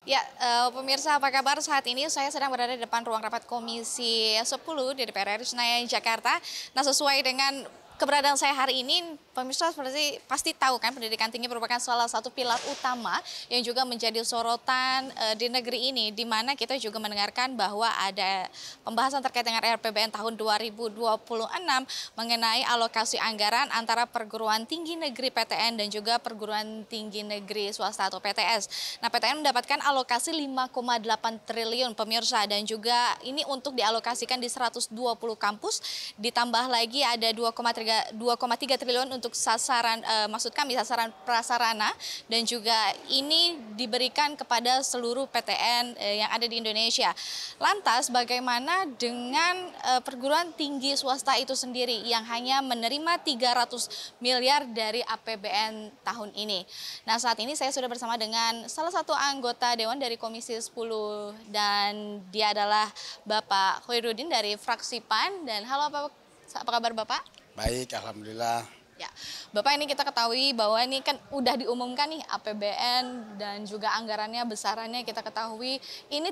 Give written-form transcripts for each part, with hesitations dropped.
Ya, pemirsa apa kabar? Saat ini saya sedang berada di depan ruang rapat Komisi 10 di DPR RI Senayan, Jakarta. Nah, sesuai dengan keberadaan saya hari ini, pemirsa seperti pasti tahu kan pendidikan tinggi merupakan salah satu pilar utama yang juga menjadi sorotan di negeri ini, di mana kita juga mendengarkan bahwa ada pembahasan terkait dengan RAPBN tahun 2026 mengenai alokasi anggaran antara perguruan tinggi negeri PTN dan juga perguruan tinggi negeri swasta atau PTS. Nah, PTN mendapatkan alokasi 5,8 triliun pemirsa, dan juga ini untuk dialokasikan di 120 kampus, ditambah lagi ada 2,3 triliun untuk sasaran maksud kami sasaran prasarana, dan juga ini diberikan kepada seluruh PTN yang ada di Indonesia. Lantas bagaimana dengan perguruan tinggi swasta itu sendiri yang hanya menerima 300 miliar dari APBN tahun ini? Nah, saat ini saya sudah bersama dengan salah satu anggota Dewan dari Komisi 10 dan dia adalah Bapak Khairuddin dari fraksi PAN. Dan halo apa kabar Bapak? Baik, alhamdulillah. Ya, Bapak, ini kita ketahui bahwa ini kan udah diumumkan nih APBN dan juga anggarannya besarannya kita ketahui ini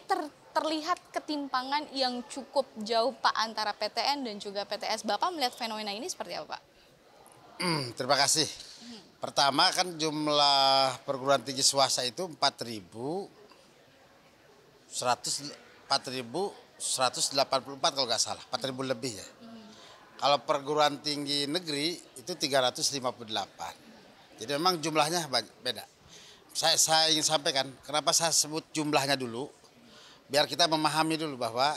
terlihat ketimpangan yang cukup jauh Pak antara PTN dan juga PTS. Bapak melihat fenomena ini seperti apa Pak? Terima kasih. Pertama kan jumlah perguruan tinggi swasta itu 4.184 kalau nggak salah, 4.000 lebih ya. Kalau perguruan tinggi negeri itu 358. Jadi memang jumlahnya beda. Saya ingin sampaikan kenapa saya sebut jumlahnya dulu, biar kita memahami dulu bahwa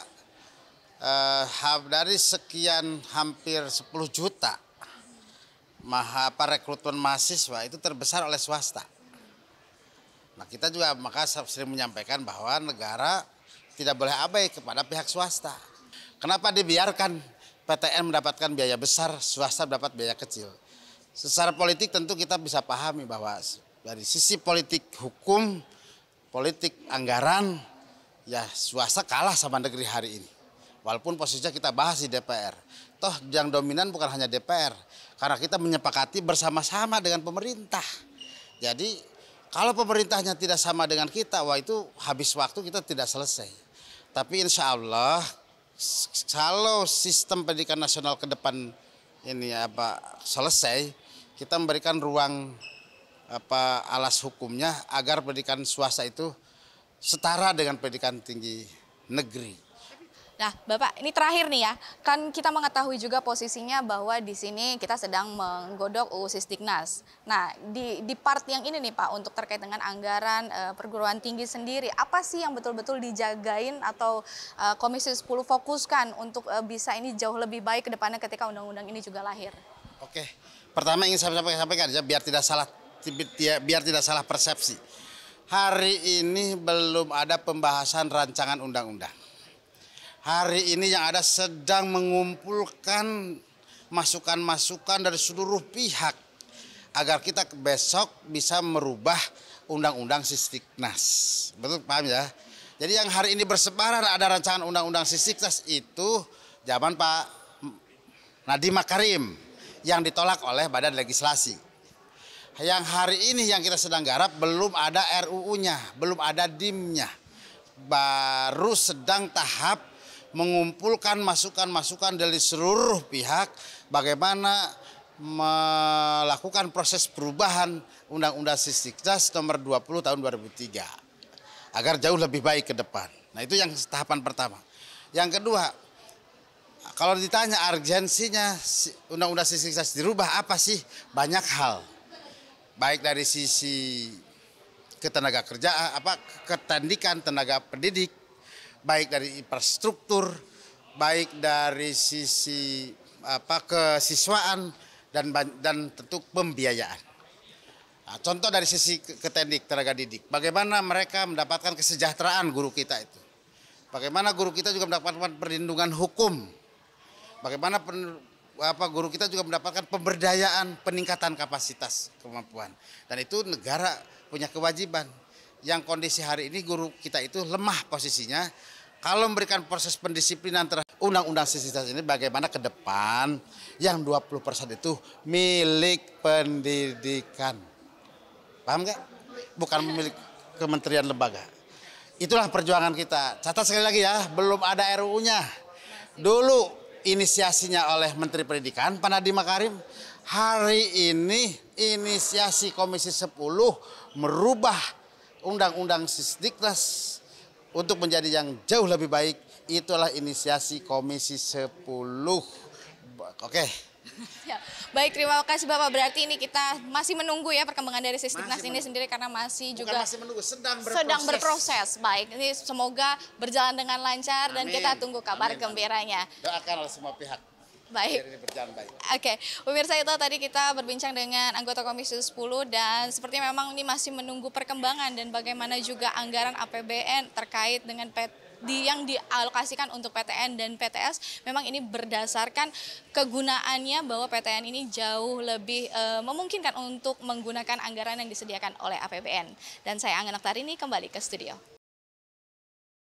dari sekian hampir 10 juta rekrutmen mahasiswa itu terbesar oleh swasta. Nah, kita juga maka sering menyampaikan bahwa negara tidak boleh abai kepada pihak swasta. Kenapa dibiarkan PTN mendapatkan biaya besar, swasta mendapat biaya kecil? Secara politik tentu kita bisa pahami bahwa dari sisi politik hukum, politik anggaran, ya swasta kalah sama negeri hari ini. Walaupun posisinya kita bahas di DPR. Toh yang dominan bukan hanya DPR, karena kita menyepakati bersama-sama dengan pemerintah. Jadi kalau pemerintahnya tidak sama dengan kita, wah itu habis waktu kita tidak selesai. Tapi insya Allah kalau sistem pendidikan nasional ke depan ini selesai, kita memberikan ruang alas hukumnya agar pendidikan swasta itu setara dengan pendidikan tinggi negeri. Nah, Bapak, ini terakhir nih ya, kan kita mengetahui juga posisinya bahwa di sini kita sedang menggodok UU Sisdiknas. Nah, di part yang ini nih Pak, untuk terkait dengan anggaran perguruan tinggi sendiri, apa sih yang betul-betul dijagain atau Komisi 10 fokuskan untuk bisa ini jauh lebih baik ke depannya ketika undang-undang ini juga lahir? Oke, pertama ingin saya sampaikan ya, biar tidak salah persepsi. Hari ini belum ada pembahasan rancangan undang-undang. Hari ini yang ada sedang mengumpulkan masukan-masukan dari seluruh pihak agar kita besok bisa merubah undang-undang Sisdiknas. Betul, paham ya? Jadi yang hari ini bersebaran ada rancangan undang-undang Sisdiknas itu zaman Pak Nadiem Makarim yang ditolak oleh Badan Legislasi. Yang hari ini yang kita sedang garap belum ada RUU-nya, belum ada DIM-nya. Baru sedang tahap mengumpulkan masukan-masukan dari seluruh pihak bagaimana melakukan proses perubahan Undang-Undang Sisdiknas nomor 20 tahun 2003 agar jauh lebih baik ke depan. Nah, itu yang tahapan pertama. Yang kedua, kalau ditanya urgensinya Undang-Undang Sisdiknas dirubah apa sih? Banyak hal. Baik dari sisi ketenaga kerjaan, ketendikan tenaga pendidik, baik dari infrastruktur, baik dari sisi kesiswaan dan tentu pembiayaan. Nah, contoh dari sisi ketendik tenaga didik, bagaimana mereka mendapatkan kesejahteraan guru kita itu, bagaimana guru kita juga mendapatkan perlindungan hukum, bagaimana guru kita juga mendapatkan pemberdayaan, peningkatan kapasitas kemampuan, dan itu negara punya kewajiban. Yang kondisi hari ini guru kita itu lemah posisinya. Kalau memberikan proses pendisiplinan terhadap Undang-Undang Sisdiknas ini, bagaimana ke depan yang 20% itu milik pendidikan. Paham nggak? Bukan milik kementerian lembaga. Itulah perjuangan kita. Catat sekali lagi ya, belum ada RUU-nya. Dulu inisiasinya oleh Menteri Pendidikan, Pak Nadiem Makarim. Hari ini inisiasi Komisi 10 merubah Undang-Undang Sisdiknas untuk menjadi yang jauh lebih baik. Itulah inisiasi Komisi 10. Oke. Baik, terima kasih Bapak. Berarti ini kita masih menunggu ya perkembangan dari Sisdiknas ini sendiri karena masih Bukan juga masih menunggu, sedang berproses. Baik, ini semoga berjalan dengan lancar dan Amin. kita tunggu kabar Amin. gembiranya. Doakan oleh semua pihak. Baik. Biar ini berjalan baik. Oke, pemirsa, itu tadi kita berbincang dengan anggota Komisi 10 dan sepertinya memang ini masih menunggu perkembangan dan bagaimana juga anggaran APBN terkait dengan yang dialokasikan untuk PTN dan PTS. Memang ini berdasarkan kegunaannya bahwa PTN ini jauh lebih memungkinkan untuk menggunakan anggaran yang disediakan oleh APBN. Dan saya Angga Noktarini kembali ke studio.